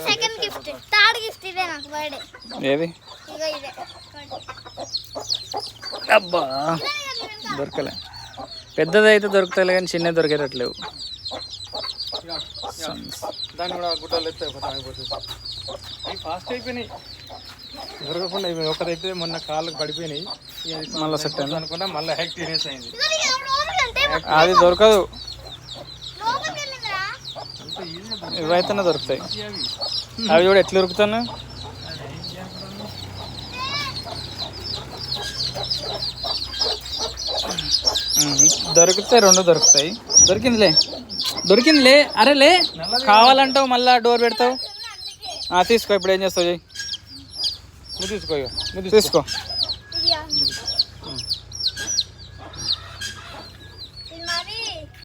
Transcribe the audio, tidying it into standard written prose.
Second gift, third gift ఇదే నాకు birthday. ఏది? ఇగో ఇదే. అబ్బా దొరకలే. పెద్దది అయితే దొరుకుతాయి కానీ చిన్నది దొరికేటట్లేవు. దాన్ని కూడా గుడ్డలు ఎత్తాయి ఫాస్ట్ అయిపోయినాయి, దొరకకుండా అయిపోయినాయి. ఒకటైతే మొన్న కాళ్ళకు పడిపోయినాయి, మళ్ళీ సెట్ అనుకున్నా మళ్ళీ యాక్టివ్నెస్ అయింది. అది దొరకదు, ఇవైతేనే దొరుకుతాయి. అవి కూడా ఎట్లా దొరుకుతాను? దొరికితే రెండు దొరుకుతాయి. దొరికిందిలే. అరే లే, కావాలంటావు మళ్ళీ డోర్ పెడతావు. తీసుకో, ఇప్పుడు ఏం చేస్తావు? చెయ్యి, నువ్వు తీసుకో. తీసుకో.